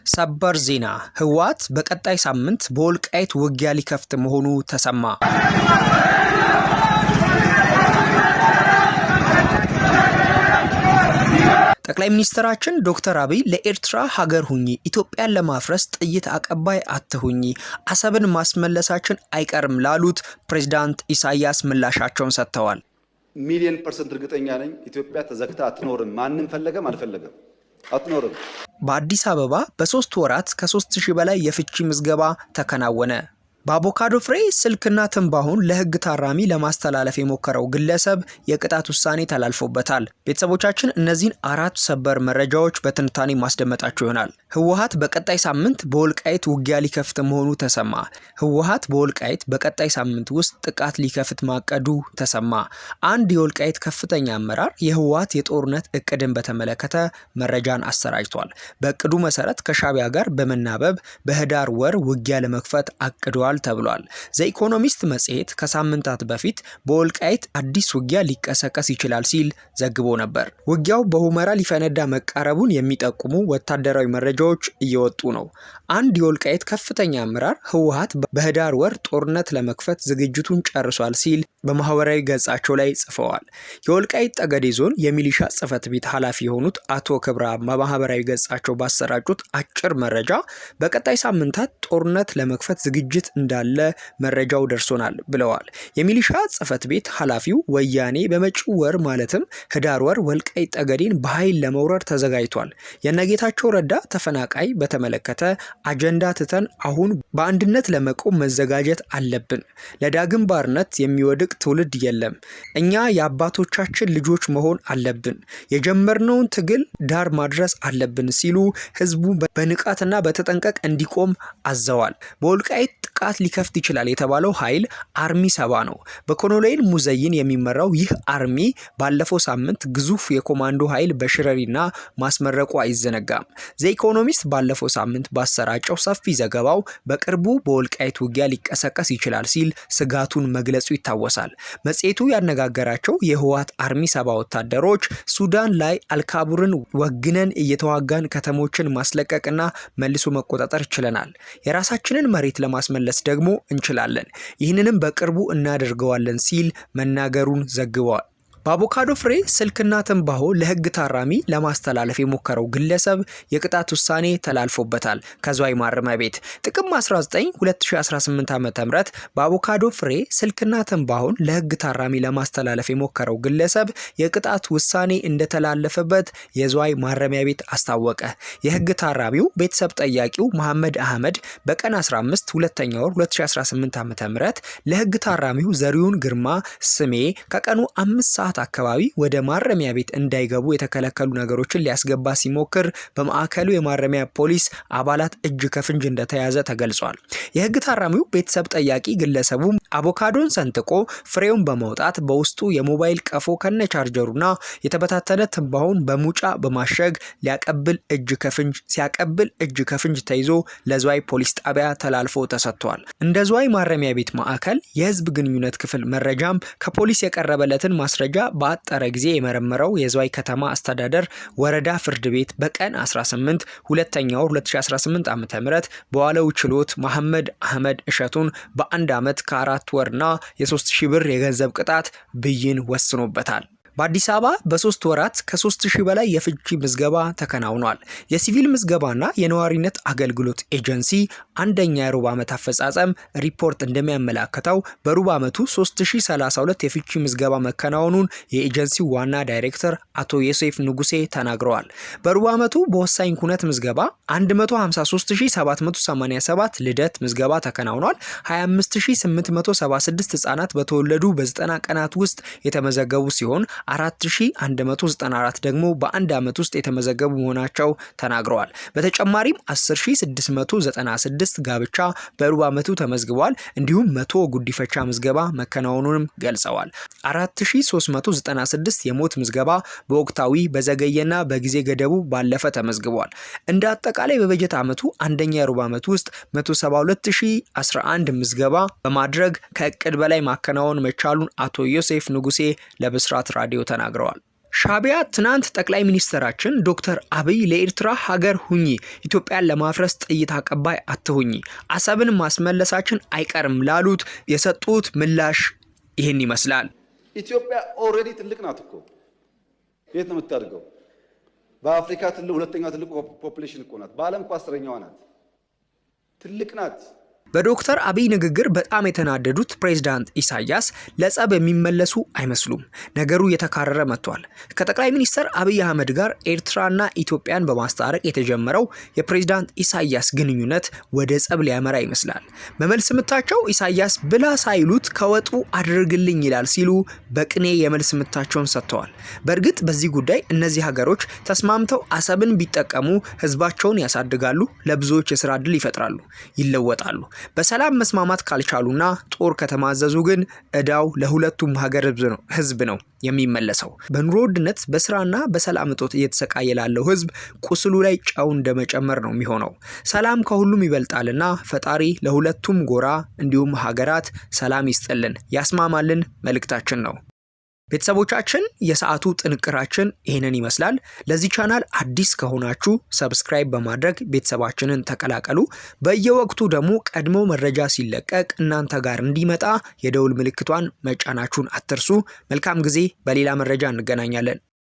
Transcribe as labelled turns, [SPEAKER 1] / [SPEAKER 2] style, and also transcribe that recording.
[SPEAKER 1] ሰበር ዜና ህወሓት በቀጣይ ሳምንት በወልቃይት ውጊያ ሊከፍት መሆኑ ተሰማ። ጠቅላይ ሚኒስትራችን ዶክተር አብይ ለኤርትራ ሀገር ሁኚ፣ ኢትዮጵያን ለማፍረስ ጥይት አቀባይ አትሁኚ፣ አሰብን ማስመለሳችን አይቀርም ላሉት ፕሬዝዳንት ኢሳያስ ምላሻቸውን ሰጥተዋል።
[SPEAKER 2] ሚሊዮን % እርግጠኛ ነኝ ኢትዮጵያ ተዘግታ አትኖርም። ማንም ፈለገም አልፈለገም አትኖርም።
[SPEAKER 1] በአዲስ አበባ በ3 ወራት ከ3000 በላይ የፍቺ ምዝገባ ተከናወነ። በአቮካዶ ፍሬ ስልክና ትንባሆን ለህግ ታራሚ ለማስተላለፍ የሞከረው ግለሰብ የቅጣት ውሳኔ ተላልፎበታል። ቤተሰቦቻችን እነዚህን 4 ሰበር መረጃዎች በትንታኔ ማስደመጣቸው ይሆናል። ህወሓት በቀጣይ ሳምንት በወልቃይት ውጊያ ሊከፍት መሆኑ ተሰማ። ህወሓት በወልቃይት በቀጣይ ሳምንት ውስጥ ጥቃት ሊከፍት ማቀዱ ተሰማ። አንድ የወልቃይት ከፍተኛ አመራር የህወሓት የጦርነት እቅድን በተመለከተ መረጃን አሰራጭቷል። በእቅዱ መሰረት ከሻቢያ ጋር በመናበብ በህዳር ወር ውጊያ ለመክፈት አቅዷል ተብሏል። ዘኢኮኖሚስት መጽሔት ከሳምንታት በፊት በወልቃይት አዲስ ውጊያ ሊቀሰቀስ ይችላል ሲል ዘግቦ ነበር። ውጊያው በሁመራ ሊፈነዳ መቃረቡን የሚጠቁሙ ወታደራዊ መረጃዎች እየወጡ ነው። አንድ የወልቃይት ከፍተኛ አመራር ህወሓት በህዳር ወር ጦርነት ለመክፈት ዝግጅቱን ጨርሷል ሲል በማህበራዊ ገጻቸው ላይ ጽፈዋል። የወልቃይት ጠገዴ ዞን የሚሊሻ ጽሕፈት ቤት ኃላፊ የሆኑት አቶ ክብራ በማህበራዊ ገጻቸው ባሰራጩት አጭር መረጃ በቀጣይ ሳምንታት ጦርነት ለመክፈት ዝግጅት እንዳለ መረጃው ደርሶናል ብለዋል። የሚሊሻ ጽሕፈት ቤት ኃላፊው ወያኔ በመጪው ወር ማለትም ህዳር ወር ወልቃይት ጠገዴን በኃይል ለመውረር ተዘጋጅቷል። የነጌታቸው ረዳ ተፈናቃይ በተመለከተ አጀንዳ ትተን አሁን በአንድነት ለመቆም መዘጋጀት አለብን። ለዳግም ባርነት የሚወድቅ ትውልድ የለም። እኛ የአባቶቻችን ልጆች መሆን አለብን። የጀመርነውን ትግል ዳር ማድረስ አለብን ሲሉ ህዝቡ በንቃትና በተጠንቀቅ እንዲቆም አዘዋል። በወልቃይት ጥቃት ሊከፍት ይችላል የተባለው ኃይል አርሚ 70 ነው። በኮሎኔል ሙዘይን የሚመራው ይህ አርሚ ባለፈው ሳምንት ግዙፍ የኮማንዶ ኃይል በሽረሪና ማስመረቁ አይዘነጋም። ዘኢኮኖሚስት ባለፈው ሳምንት ባሰራጨው ሰፊ ዘገባው በቅርቡ በወልቃይት ውጊያ ሊቀሰቀስ ይችላል ሲል ስጋቱን መግለጹ ይታወሳል። መጽሔቱ ያነጋገራቸው የህወሓት አርሚ 70 ወታደሮች ሱዳን ላይ አልካቡርን ወግነን እየተዋጋን ከተሞችን ማስለቀቅና መልሶ መቆጣጠር ችለናል። የራሳችንን መሬት ለማስመለስ ደግሞ እንችላለን። ይህንንም በቅርቡ እናደርገዋለን ሲል መናገሩን ዘግቧል። በአቮካዶ ፍሬ ስልክና ትንባሆ ለህግ ታራሚ ለማስተላለፍ የሞከረው ግለሰብ የቅጣት ውሳኔ ተላልፎበታል። ከዝዋይ ማረሚያ ቤት ጥቅምት 19 2018 ዓ.ም በአቮካዶ ፍሬ ስልክና ትንባሆን ለህግ ታራሚ ለማስተላለፍ የሞከረው ግለሰብ የቅጣት ውሳኔ እንደተላለፈበት የዝዋይ ማረሚያ ቤት አስታወቀ። የህግ ታራሚው ቤተሰብ ጠያቂው መሐመድ አህመድ በቀን 15 ሁለተኛ ወር 2018 ዓ.ም ለህግ ታራሚው ዘሪሁን ግርማ ስሜ ከቀኑ 5 ሰዓት አካባቢ ወደ ማረሚያ ቤት እንዳይገቡ የተከለከሉ ነገሮችን ሊያስገባ ሲሞክር በማዕከሉ የማረሚያ ፖሊስ አባላት እጅ ከፍንጅ እንደተያዘ ተገልጿል። የህግ ታራሚው ቤተሰብ ጠያቂ ግለሰቡ አቮካዶን ሰንጥቆ ፍሬውን በማውጣት በውስጡ የሞባይል ቀፎ ከነ ቻርጀሩና የተበታተነ ትንባሆን በሙጫ በማሸግ ሲያቀብል እጅ ከፍንጅ ተይዞ ለዝዋይ ፖሊስ ጣቢያ ተላልፎ ተሰጥቷል። እንደ ዝዋይ ማረሚያ ቤት ማዕከል የህዝብ ግንኙነት ክፍል መረጃም ከፖሊስ የቀረበለትን ማስረጃ በአጠረ ጊዜ የመረመረው የዝዋይ ከተማ አስተዳደር ወረዳ ፍርድ ቤት በቀን 18 ሁለተኛ ወር 2018 ዓ.ም በዋለው ችሎት መሐመድ አህመድ እሸቱን በ1 ዓመት ከ4 ወርና የ3000 ብር የገንዘብ ቅጣት ብይን ወስኖበታል። በአዲስ አበባ በ3 ወራት ከ3000 በላይ የፍቺ ምዝገባ ተከናውኗል። የሲቪል ምዝገባና የነዋሪነት አገልግሎት ኤጀንሲ አንደኛ የሩብ ዓመት አፈጻጸም ሪፖርት እንደሚያመላክተው በሩብ ዓመቱ 3032 የፍቺ ምዝገባ መከናወኑን የኤጀንሲው ዋና ዳይሬክተር አቶ ዮሴፍ ንጉሴ ተናግረዋል። በሩብ ዓመቱ በወሳኝ ኩነት ምዝገባ 153787 ልደት ምዝገባ ተከናውኗል። 25876 ህጻናት በተወለዱ በ90 ቀናት ውስጥ የተመዘገቡ ሲሆን 4194 ደግሞ በአንድ ዓመት ውስጥ የተመዘገቡ መሆናቸው ተናግረዋል። በተጨማሪም 10696 ጋብቻ በሩብ ዓመቱ ተመዝግቧል። እንዲሁም 100 ጉዲፈቻ ምዝገባ መከናወኑንም ገልጸዋል። 4396 የሞት ምዝገባ በወቅታዊ በዘገየና በጊዜ ገደቡ ባለፈ ተመዝግቧል። እንደ አጠቃላይ በበጀት ዓመቱ አንደኛ የሩብ ዓመት ውስጥ 172011 ምዝገባ በማድረግ ከእቅድ በላይ ማከናወን መቻሉን አቶ ዮሴፍ ንጉሴ ለብስራት ራዲዮ ተናግረዋል። ሻዕቢያ ትናንት ጠቅላይ ሚኒስትራችን ዶክተር አብይ ለኤርትራ ሀገር ሁኚ፣ ኢትዮጵያን ለማፍረስ ጥይት አቀባይ አትሁኚ፣ አሰብን ማስመለሳችን አይቀርም ላሉት የሰጡት ምላሽ ይህን ይመስላል።
[SPEAKER 2] ኢትዮጵያ ኦልሬዲ ትልቅ ናት እኮ። የት ነው የምታድገው? በአፍሪካ ሁለተኛው ትልቁ ፖፑሌሽን እኮ ናት። በዓለም እኮ 10ኛዋ ናት። ትልቅ ናት።
[SPEAKER 1] በዶክተር አብይ ንግግር በጣም የተናደዱት ፕሬዝዳንት ኢሳያስ ለጸብ የሚመለሱ አይመስሉም። ነገሩ እየተካረረ መጥቷል። ከጠቅላይ ሚኒስትር አብይ አህመድ ጋር ኤርትራና ኢትዮጵያን በማስታረቅ የተጀመረው የፕሬዝዳንት ኢሳያስ ግንኙነት ወደ ጸብ ሊያመራ ይመስላል። በመልስ ምታቸው ኢሳያስ ብላ ሳይሉት ከወጡ አድርግልኝ ይላል ሲሉ በቅኔ የመልስ ምታቸውን ሰጥተዋል። በእርግጥ በዚህ ጉዳይ እነዚህ ሀገሮች ተስማምተው አሰብን ቢጠቀሙ ህዝባቸውን ያሳድጋሉ፣ ለብዙዎች የስራ ዕድል ይፈጥራሉ፣ ይለወጣሉ። በሰላም መስማማት ካልቻሉና ጦር ከተማዘዙ ግን እዳው ለሁለቱም ሀገር ህዝብ ነው የሚመለሰው። በኑሮ ውድነት በስራና በሰላም እጦት እየተሰቃየ ላለው ህዝብ ቁስሉ ላይ ጨው እንደመጨመር ነው የሚሆነው። ሰላም ከሁሉም ይበልጣልና ፈጣሪ ለሁለቱም ጎራ እንዲሁም ሀገራት ሰላም ይስጥልን፣ ያስማማልን መልእክታችን ነው። ቤተሰቦቻችን የሰዓቱ ጥንቅራችን ይህንን ይመስላል። ለዚህ ቻናል አዲስ ከሆናችሁ ሰብስክራይብ በማድረግ ቤተሰባችንን ተቀላቀሉ። በየወቅቱ ደግሞ ቀድሞ መረጃ ሲለቀቅ እናንተ ጋር እንዲመጣ የደውል ምልክቷን መጫናችሁን አትርሱ። መልካም ጊዜ። በሌላ መረጃ እንገናኛለን።